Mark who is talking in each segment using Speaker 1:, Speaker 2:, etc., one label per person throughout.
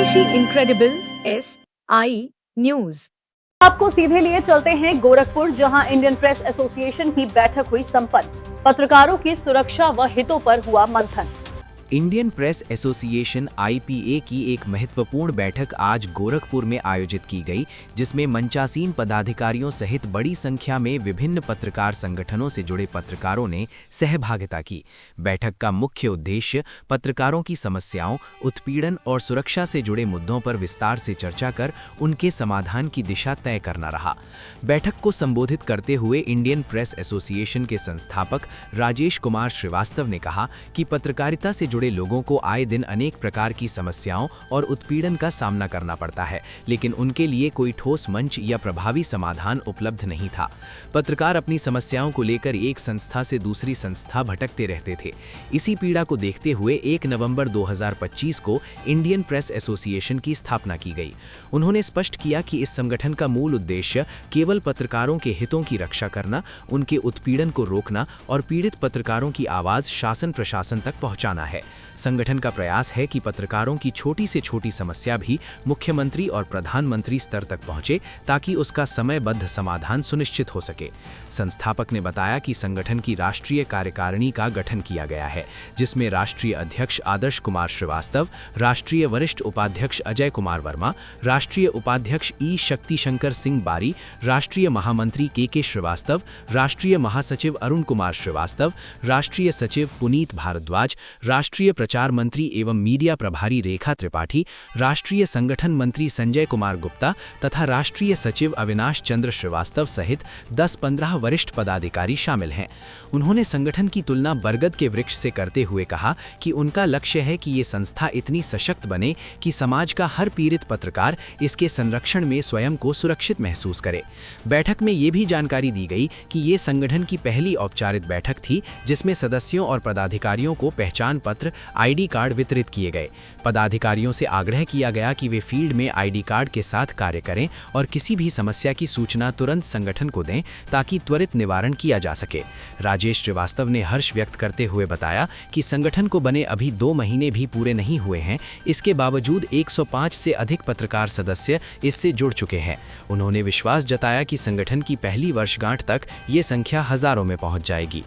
Speaker 1: स्वदेशी incredible SI news.
Speaker 2: आपको सीधे लिए चलते हैं गोरखपुर, जहां इंडियन प्रेस एसोसिएशन की बैठक हुई संपन्न। पत्रकारों की सुरक्षा व हितों पर हुआ मंथन।
Speaker 3: इंडियन प्रेस एसोसिएशन IPA की एक महत्वपूर्ण बैठक आज गोरखपुर में आयोजित की गई, जिसमें मंचासीन पदाधिकारियों सहित बड़ी संख्या में विभिन्न पत्रकार संगठनों से जुड़े पत्रकारों ने सहभागिता की। बैठक का मुख्य उद्देश्य पत्रकारों की समस्याओं, उत्पीड़न और सुरक्षा से जुड़े मुद्दों पर विस्तार से चर्चा कर उनके समाधान की दिशा तय करना रहा। बैठक को संबोधित करते हुए इंडियन प्रेस एसोसिएशन के संस्थापक राजेश कुमार श्रीवास्तव ने कहा कि पत्रकारिता से जुड़े लोगों को आए दिन अनेक प्रकार की समस्याओं और उत्पीड़न का सामना करना पड़ता है, लेकिन उनके लिए कोई ठोस मंच या प्रभावी समाधान उपलब्ध नहीं था। पत्रकार अपनी समस्याओं को लेकर एक संस्था से दूसरी संस्था भटकते रहते थे। इसी पीड़ा को देखते हुए 1 नवंबर 2025 को इंडियन प्रेस एसोसिएशन की स्थापना की गई। उन्होंने स्पष्ट किया कि इस संगठन का मूल उद्देश्य केवल पत्रकारों के हितों की रक्षा करना, उनके उत्पीड़न को रोकना और पीड़ित पत्रकारों की आवाज शासन प्रशासन तक पहुंचाना है। संगठन का प्रयास है कि पत्रकारों की छोटी से छोटी समस्या भी मुख्यमंत्री और प्रधानमंत्री स्तर तक पहुंचे, ताकि उसका समयबद्ध समाधान सुनिश्चित हो सके। संस्थापक ने बताया कि संगठन की राष्ट्रीय कार्यकारिणी का गठन किया गया है, जिसमें राष्ट्रीय अध्यक्ष आदर्श कुमार श्रीवास्तव, राष्ट्रीय वरिष्ठ उपाध्यक्ष अजय कुमार वर्मा, राष्ट्रीय उपाध्यक्ष ई शक्तिशंकर सिंह बारी, राष्ट्रीय महामंत्री के श्रीवास्तव, राष्ट्रीय महासचिव अरुण कुमार श्रीवास्तव, राष्ट्रीय सचिव पुनीत भारद्वाज, राष्ट्रीय प्रचार मंत्री एवं मीडिया प्रभारी रेखा त्रिपाठी, राष्ट्रीय संगठन मंत्री संजय कुमार गुप्ता तथा राष्ट्रीय सचिव अविनाश चंद्र श्रीवास्तव सहित 10-15 वरिष्ठ पदाधिकारी शामिल हैं। उन्होंने संगठन की तुलना बरगद के वृक्ष से करते हुए कहा कि उनका लक्ष्य है कि ये संस्था इतनी सशक्त बने कि समाज का हर पीड़ित पत्रकार इसके संरक्षण में स्वयं को सुरक्षित महसूस करे। बैठक में ये भी जानकारी दी गई कि ये संगठन की पहली औपचारिक बैठक थी, जिसमें सदस्यों और पदाधिकारियों को पहचान पत्र, ID कार्ड वितरित किए गए। पदाधिकारियों से आग्रह किया गया कि वे फील्ड में ID कार्ड के साथ कार्य करें और किसी भी समस्या की सूचना तुरंत संगठन को दें, ताकि त्वरित निवारण किया जा सके। राजेश श्रीवास्तव ने हर्ष व्यक्त करते हुए बताया कि संगठन को बने अभी 2 महीने भी पूरे नहीं हुए हैं, इसके बावजूद 105 से अधिक पत्रकार सदस्य इससे जुड़ चुके हैं। उन्होंने विश्वास जताया कि संगठन की पहली वर्षगांठ तक ये संख्या हजारों में पहुंच जाएगी।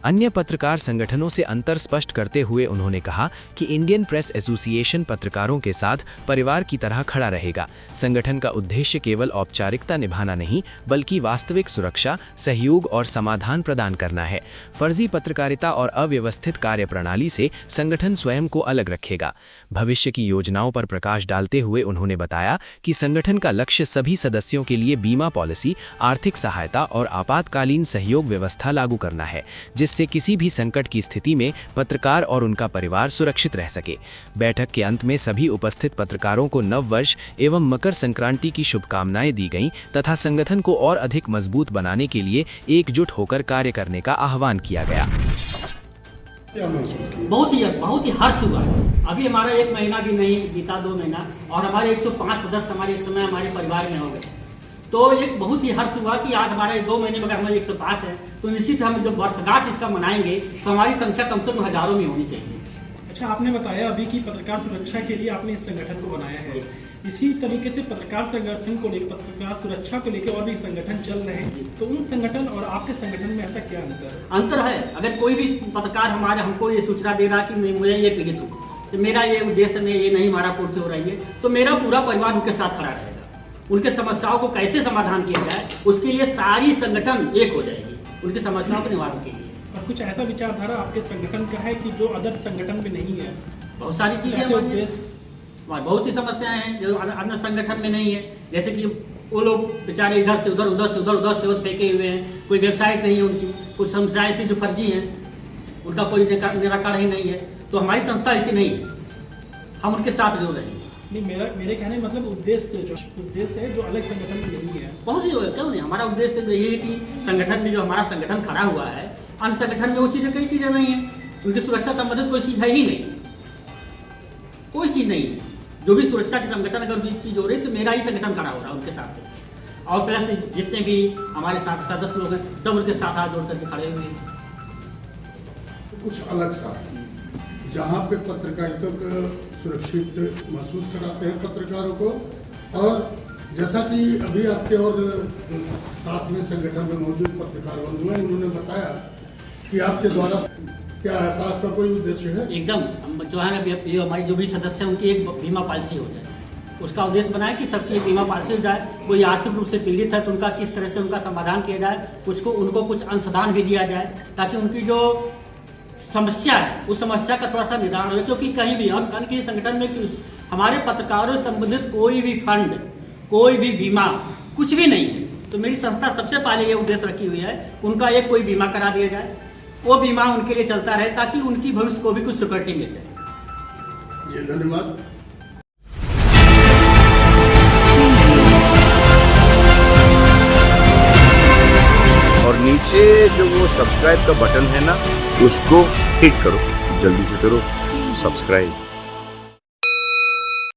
Speaker 3: अन्य पत्रकार संगठनों से अंतर स्पष्ट करते हुए उन्होंने कहा कि इंडियन प्रेस एसोसिएशन पत्रकारों के साथ परिवार की तरह खड़ा रहेगा। संगठन का उद्देश्य केवल औपचारिकता निभाना नहीं, बल्कि वास्तविक सुरक्षा, सहयोग और समाधान प्रदान करना है। फर्जी पत्रकारिता और अव्यवस्थित कार्यप्रणाली से संगठन स्वयं को अलग रखेगा। भविष्य की योजनाओं पर प्रकाश डालते हुए उन्होंने बताया कि संगठन का लक्ष्य सभी सदस्यों के लिए बीमा पॉलिसी, आर्थिक सहायता और आपातकालीन सहयोग व्यवस्था लागू करना है, जिससे किसी भी संकट की स्थिति में पत्रकार और उनका परिवार सुरक्षित रह सके। बैठक के अंत में सभी उपस्थित पत्रकारों को नव वर्ष एवं मकर संक्रांति की शुभकामनाएं दी गईं तथा संगठन को और अधिक मजबूत बनाने के लिए एकजुट होकर कार्य करने का आह्वान किया गया।
Speaker 4: बहुत ही हर्ष हुआ। अभी हमारा 1 महीना भी नहीं बीता, 2 महीना, और हमारे 105 सदस्य हमारे इस समय हमारे परिवार में हो गए। तो एक बहुत ही हर्ष हुआ कि आज हमारे 2 महीने में अगर हमारे 105 है, तो निश्चित हम जब वर्षगांठ इसका मनाएंगे तो हमारी संख्या कम से कम हजारों में होनी चाहिए।
Speaker 5: अच्छा, आपने बताया अभी कि पत्रकार सुरक्षा के लिए आपने इस संगठन को बनाया है। इसी तरीके से पत्रकार संगठन को लेकर, पत्रकार सुरक्षा को लेकर और भी संगठन चल रहे हैं, तो उन संगठन और आपके संगठन में ऐसा क्या अंतर है?
Speaker 4: अगर कोई भी पत्रकार हमको ये सूचना दे रहा कि मुझे ये पीड़ित हूँ, तो मेरा ये उद्देश्य में ये नहीं हमारा पूर्ति हो रही है, तो मेरा पूरा परिवार उनके साथ खड़ा रहेगा। उनके समस्याओं को कैसे समाधान किया जाए, उसके लिए सारी संगठन एक हो जाएगी उनकी समस्याओं के निवारण के लिए। और
Speaker 5: कुछ ऐसा विचारधारा आपके संगठन का है कि जो अदर संगठन में नहीं है?
Speaker 4: बहुत सारी चीजें, बहुत सी समस्याएं हैं जो अन्य संगठन में नहीं है। जैसे कि वो लोग बेचारे इधर से उधर फेंके हुए हैं, कोई वेबसाइट नहीं है उनकी, कुछ समस्याएं ऐसी जो फर्जी हैं, उनका कोई निराकरण ही नहीं है। तो हमारी संस्था ऐसी नहीं है, हम उनके साथ जुड़ रहे हैं।
Speaker 5: नहीं, मेरे कहने का मतलब उद्देश्य है जो अलग संगठन में नहीं है।
Speaker 4: बहुत ही क्यों नहीं, हमारा उद्देश्य तो यही है कि संगठन में जो हमारा संगठन खड़ा हुआ है, अन्य संगठन में वो चीज़ें कई चीज़ें नहीं है, उनकी सुरक्षा संबंधित कोई चीज़ है ही नहीं, कोई चीज़ नहीं है। जो भी सुरक्षा के संगठन अगर भी चीज़ हो रही है तो मेरा ही संगठन खड़ा हो रहा है उनके साथ। और प्लस जितने भी हमारे साथ सदस्य लोग हैं, सब उनके साथ हाथ जोड़ करके खड़े हुए हैं।
Speaker 6: कुछ अलग सा जहाँ पे पत्रकारिता को सुरक्षित महसूस कराते हैं पत्रकारों को। और जैसा कि अभी आपके और साथ में संगठन में मौजूद पत्रकार बंधु हैं, उन्होंने बताया कि आपके द्वारा क्या ऐसा आपका कोई उद्देश्य है?
Speaker 4: एकदम, हम जो है ना, ये हमारी जो भी सदस्य हैं उनकी एक बीमा पॉलिसी हो जाए, उसका उद्देश्य बनाए कि सबकी एक बीमा पॉलिसी हो जाए। कोई आर्थिक रूप से पीड़ित है तो उनका किस तरह से उनका समाधान किया जाए, उनको कुछ अंशदान भी दिया जाए, ताकि उनकी जो समस्या है उस समस्या का थोड़ा सा निदान हो। क्योंकि कहीं भी हम किसी संगठन में हमारे पत्रकारों से संबंधित कोई भी फंड, कोई भी बीमा, कुछ भी नहीं है। तो मेरी संस्था सबसे पहले ये उद्देश्य रखी हुई है, उनका एक कोई बीमा करा दिया जाए, वो बीमा उनके लिए चलता रहे, ताकि उनकी भविष्य को भी कुछ सिक्योरिटी मिल जाए।
Speaker 6: जी धन्यवाद।
Speaker 7: और नीचे जो वो सब्सक्राइब का बटन है ना, उसको हिट करो, जल्दी से करो सब्सक्राइब।